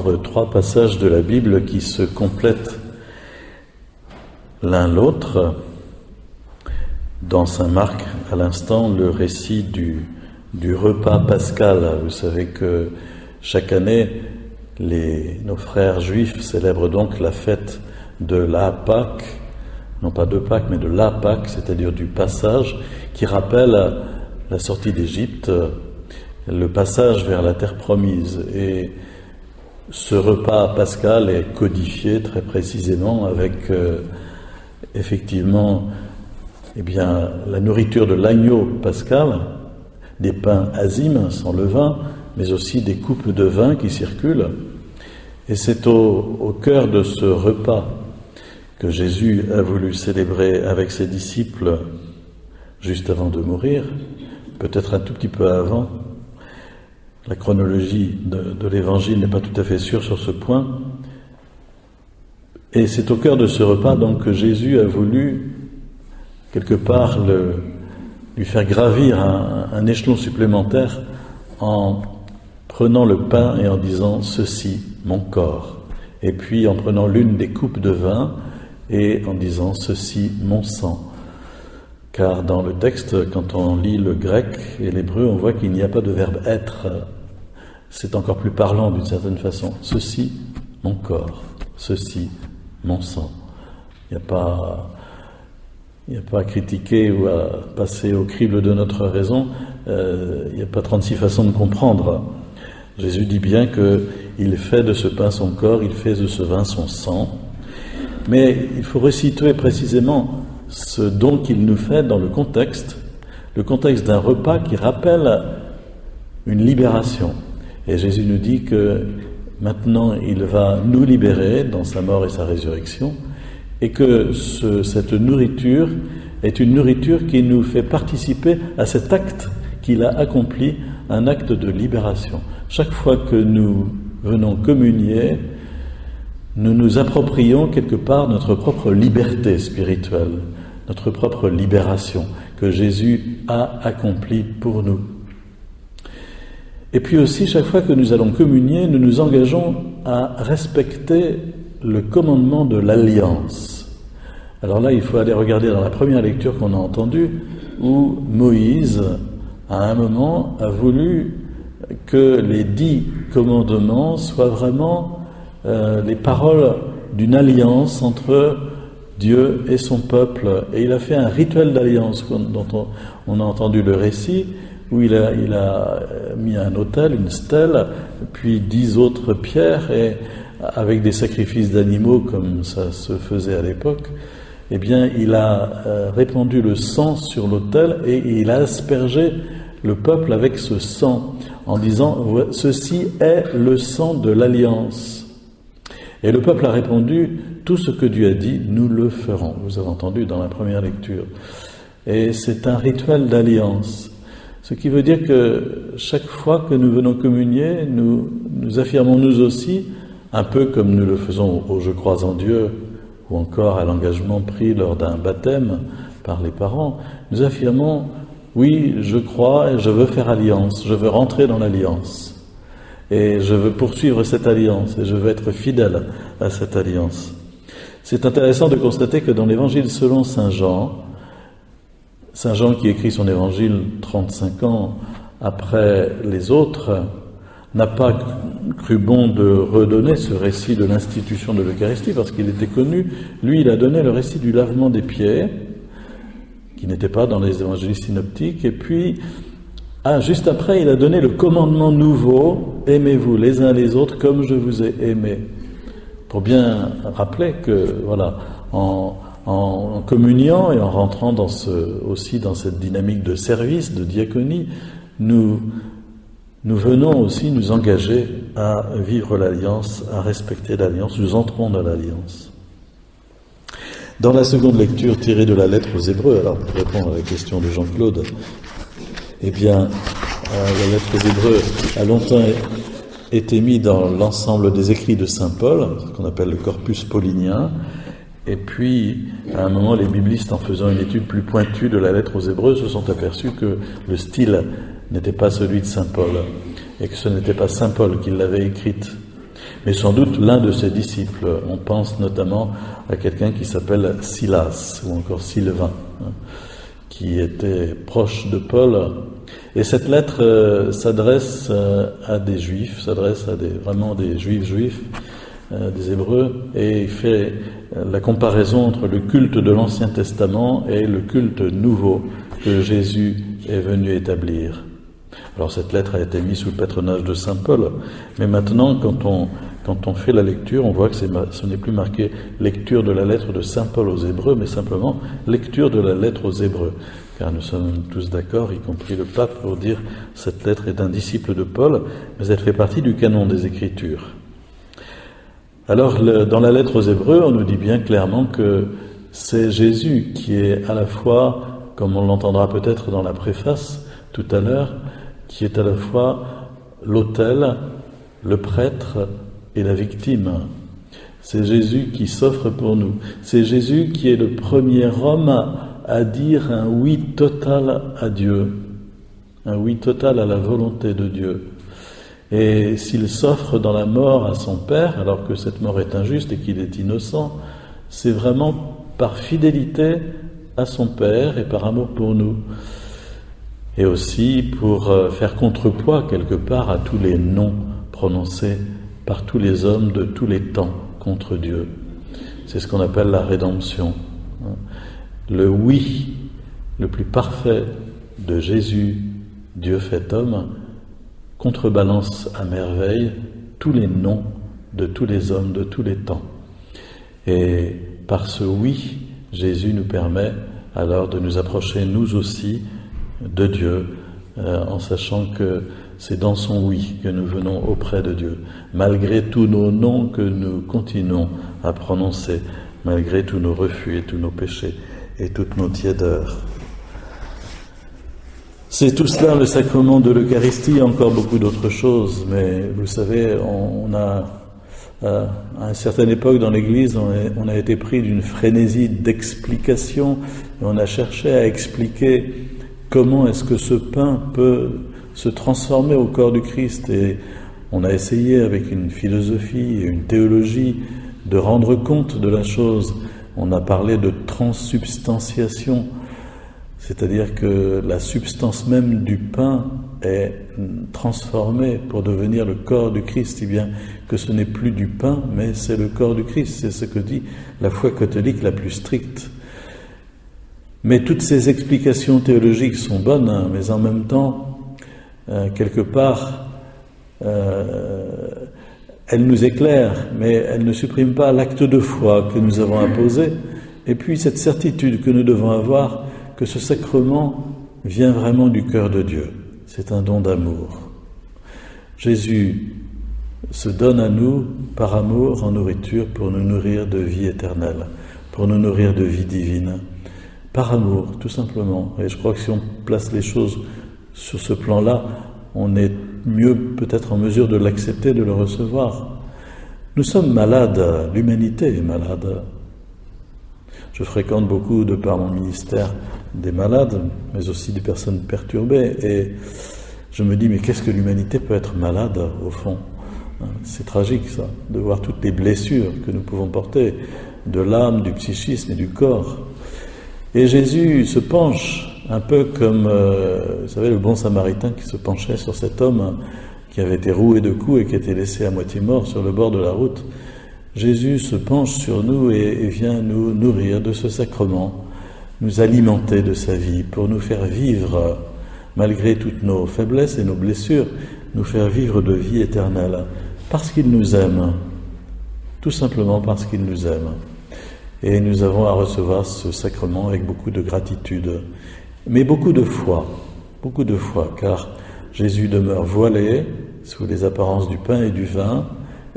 prendre 3 passages de la Bible qui se complètent l'un l'autre. Dans Saint Marc, à l'instant, le récit du repas pascal. Vous savez que chaque année, nos frères juifs célèbrent donc la fête de la Pâque, non pas de Pâques, mais de la Pâque, c'est-à-dire du passage, qui rappelle la sortie d'Égypte, le passage vers la terre promise. Et ce repas pascal est codifié très précisément avec effectivement la nourriture de l'agneau pascal, des pains azimes sans levain, mais aussi des coupes de vin qui circulent. Et c'est au cœur de ce repas que Jésus a voulu célébrer avec ses disciples juste avant de mourir, peut-être un tout petit peu avant. La chronologie de l'Évangile n'est pas tout à fait sûre sur ce point. Et c'est au cœur de ce repas donc que Jésus a voulu quelque part lui faire gravir un échelon supplémentaire en prenant le pain et en disant « Ceci, mon corps ». Et puis en prenant l'une des coupes de vin et en disant « Ceci, mon sang ». Car dans le texte, quand on lit le grec et l'hébreu, on voit qu'il n'y a pas de verbe « être ». C'est encore plus parlant d'une certaine façon. « Ceci, mon corps ». « Ceci, mon sang ». Il n'y a pas à critiquer ou à passer au crible de notre raison. Il n'y a pas 36 façons de comprendre. Jésus dit bien qu'il fait de ce pain son corps, il fait de ce vin son sang. Mais il faut resituer précisément ce don qu'il nous fait dans le contexte d'un repas qui rappelle une libération. Et Jésus nous dit que maintenant il va nous libérer dans sa mort et sa résurrection, et que cette nourriture est une nourriture qui nous fait participer à cet acte qu'il a accompli, un acte de libération. Chaque fois que nous venons communier, nous nous approprions quelque part notre propre liberté spirituelle, notre propre libération que Jésus a accomplie pour nous. Et puis aussi, chaque fois que nous allons communier, nous nous engageons à respecter le commandement de l'alliance. Alors là, il faut aller regarder dans la première lecture qu'on a entendue, où Moïse, à un moment, a voulu que les 10 commandements soient vraiment les paroles d'une alliance entre Dieu et son peuple. Et il a fait un rituel d'alliance dont on a entendu le récit, où il a mis un autel, une stèle, puis 10 autres pierres, et avec des sacrifices d'animaux comme ça se faisait à l'époque, eh bien il a répandu le sang sur l'autel et il a aspergé le peuple avec ce sang en disant « Ceci est le sang de l'alliance ». Et le peuple a répondu « Tout ce que Dieu a dit, nous le ferons ». Vous avez entendu dans la première lecture. Et c'est un rituel d'alliance. Ce qui veut dire que chaque fois que nous venons communier, nous affirmons nous aussi, un peu comme nous le faisons au « Je crois en Dieu » ou encore à l'engagement pris lors d'un baptême par les parents, nous affirmons « Oui, je crois et je veux faire alliance, je veux rentrer dans l'alliance et je veux poursuivre cette alliance et je veux être fidèle à cette alliance ». C'est intéressant de constater que dans l'évangile selon Saint Jean qui écrit son évangile 35 ans après les autres, n'a pas cru bon de redonner ce récit de l'institution de l'Eucharistie parce qu'il était connu. Lui, il a donné le récit du lavement des pieds, qui n'était pas dans les évangiles synoptiques, et puis, juste après, il a donné le commandement nouveau, « Aimez-vous les uns les autres comme je vous ai aimés », pour bien rappeler que, voilà, en communiant et en rentrant aussi dans cette dynamique de service, de diaconie, nous venons aussi nous engager à vivre l'alliance, à respecter l'alliance, nous entrons dans l'alliance. Dans la seconde lecture tirée de la lettre aux Hébreux, alors pour répondre à la question de Jean-Claude, eh bien, la lettre aux Hébreux a longtemps été mise dans l'ensemble des écrits de Saint Paul, ce qu'on appelle le corpus paulinien. Et puis, à un moment, les biblistes, en faisant une étude plus pointue de la lettre aux Hébreux, se sont aperçus que le style n'était pas celui de Saint Paul, et que ce n'était pas Saint Paul qui l'avait écrite. mais sans doute l'un de ses disciples. On pense notamment à quelqu'un qui s'appelle Silas, ou encore Sylvain, qui était proche de Paul. Et cette lettre s'adresse à des Juifs, s'adresse à vraiment des Juifs, des Hébreux, et il fait la comparaison entre le culte de l'Ancien Testament et le culte nouveau que Jésus est venu établir. Alors cette lettre a été mise sous le patronage de Saint Paul, mais maintenant quand on fait la lecture, on voit que ce n'est plus marqué lecture de la lettre de Saint Paul aux Hébreux, mais simplement lecture de la lettre aux Hébreux. Car nous sommes tous d'accord, y compris le pape, pour dire cette lettre est d'un disciple de Paul, mais elle fait partie du canon des Écritures. Alors, dans la lettre aux Hébreux, on nous dit bien clairement que c'est Jésus qui est à la fois, comme on l'entendra peut-être dans la préface tout à l'heure, qui est à la fois l'autel, le prêtre et la victime. C'est Jésus qui s'offre pour nous. C'est Jésus qui est le premier homme à dire un oui total à Dieu, un oui total à la volonté de Dieu. Et s'il s'offre dans la mort à son Père, alors que cette mort est injuste et qu'il est innocent, c'est vraiment par fidélité à son Père et par amour pour nous. Et aussi pour faire contrepoids quelque part à tous les noms prononcés par tous les hommes de tous les temps contre Dieu. C'est ce qu'on appelle la rédemption. Le oui le plus parfait de Jésus, Dieu fait homme, contrebalance à merveille tous les noms de tous les hommes de tous les temps. Et par ce oui, Jésus nous permet alors de nous approcher nous aussi de Dieu, en sachant que c'est dans son oui que nous venons auprès de Dieu, malgré tous nos noms que nous continuons à prononcer, malgré tous nos refus et tous nos péchés et toutes nos tiédeurs. C'est tout cela le sacrement de l'Eucharistie, encore beaucoup d'autres choses, mais vous savez, on a, à une certaine époque dans l'Église, on a été pris d'une frénésie d'explication, et on a cherché à expliquer comment est-ce que ce pain peut se transformer au corps du Christ, et on a essayé avec une philosophie et une théologie de rendre compte de la chose. On a parlé de transsubstantiation, c'est-à-dire que la substance même du pain est transformée pour devenir le corps du Christ, si bien que ce n'est plus du pain, mais c'est le corps du Christ. C'est ce que dit la foi catholique la plus stricte. Mais toutes ces explications théologiques sont bonnes, hein, mais en même temps, quelque part, elles nous éclairent, mais elles ne suppriment pas l'acte de foi que nous avons imposé, et puis cette certitude que nous devons avoir que ce sacrement vient vraiment du cœur de Dieu. C'est un don d'amour. Jésus se donne à nous par amour en nourriture pour nous nourrir de vie éternelle, pour nous nourrir de vie divine. Par amour, tout simplement. Et je crois que si on place les choses sur ce plan-là, on est mieux peut-être en mesure de l'accepter, de le recevoir. Nous sommes malades, l'humanité est malade. Je fréquente beaucoup, de par mon ministère, des malades, mais aussi des personnes perturbées, et je me dis, mais qu'est-ce que l'humanité peut être malade, au fond ? C'est tragique, ça, de voir toutes les blessures que nous pouvons porter, de l'âme, du psychisme et du corps. Et Jésus se penche, un peu comme, vous savez, le bon samaritain qui se penchait sur cet homme qui avait été roué de coups et qui était laissé à moitié mort sur le bord de la route. Jésus se penche sur nous et vient nous nourrir de ce sacrement, nous alimenter de sa vie pour nous faire vivre, malgré toutes nos faiblesses et nos blessures, nous faire vivre de vie éternelle, parce qu'il nous aime, tout simplement parce qu'il nous aime. Et nous avons à recevoir ce sacrement avec beaucoup de gratitude, mais beaucoup de foi, car Jésus demeure voilé sous les apparences du pain et du vin,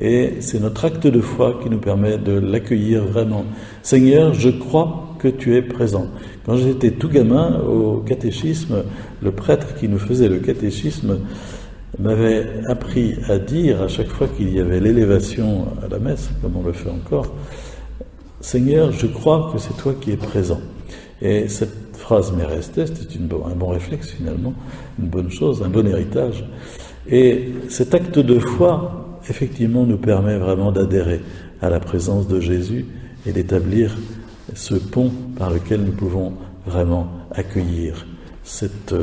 et c'est notre acte de foi qui nous permet de l'accueillir vraiment. Seigneur, je crois que tu es présent. Quand j'étais tout gamin, au catéchisme, le prêtre qui nous faisait le catéchisme m'avait appris à dire, à chaque fois qu'il y avait l'élévation à la messe, comme on le fait encore, « Seigneur, je crois que c'est toi qui es présent ». Et cette phrase m'est restée, c'était un bon réflexe finalement, une bonne chose, un bon héritage. Et cet acte de foi effectivement nous permet vraiment d'adhérer à la présence de Jésus et d'établir ce pont par lequel nous pouvons vraiment accueillir cette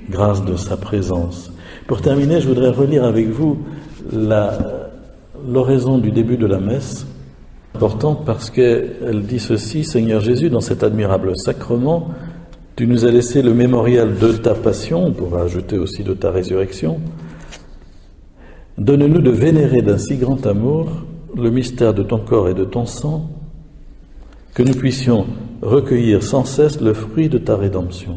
grâce de sa présence. Pour terminer, je voudrais relire avec vous l'oraison du début de la messe, importante parce qu'elle dit ceci: Seigneur Jésus, dans cet admirable sacrement, tu nous as laissé le mémorial de ta passion, on pourra ajouter aussi de ta résurrection. Donne-nous de vénérer d'un si grand amour le mystère de ton corps et de ton sang, que nous puissions recueillir sans cesse le fruit de ta rédemption.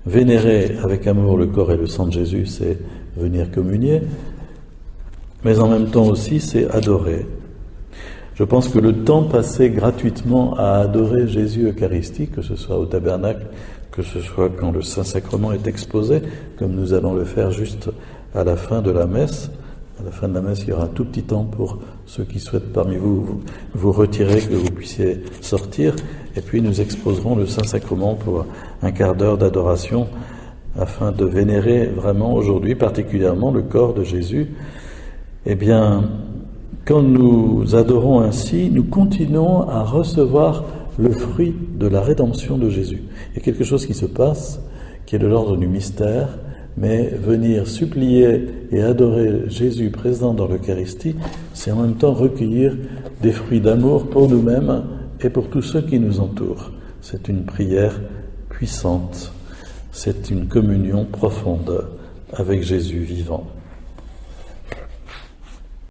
Vénérer avec amour le corps et le sang de Jésus, c'est venir communier, mais en même temps aussi, c'est adorer. Je pense que le temps passé gratuitement à adorer Jésus eucharistique, que ce soit au tabernacle, que ce soit quand le Saint-Sacrement est exposé, comme nous allons le faire juste à la fin de la messe. À la fin de la messe, il y aura un tout petit temps pour ceux qui souhaitent parmi vous retirer, que vous puissiez sortir. Et puis nous exposerons le Saint-Sacrement pour un quart d'heure d'adoration afin de vénérer vraiment aujourd'hui particulièrement le corps de Jésus. Eh bien, quand nous adorons ainsi, nous continuons à recevoir le fruit de la rédemption de Jésus. Il y a quelque chose qui se passe, qui est de l'ordre du mystère, mais venir supplier et adorer Jésus présent dans l'Eucharistie, c'est en même temps recueillir des fruits d'amour pour nous-mêmes et pour tous ceux qui nous entourent. C'est une prière puissante, c'est une communion profonde avec Jésus vivant.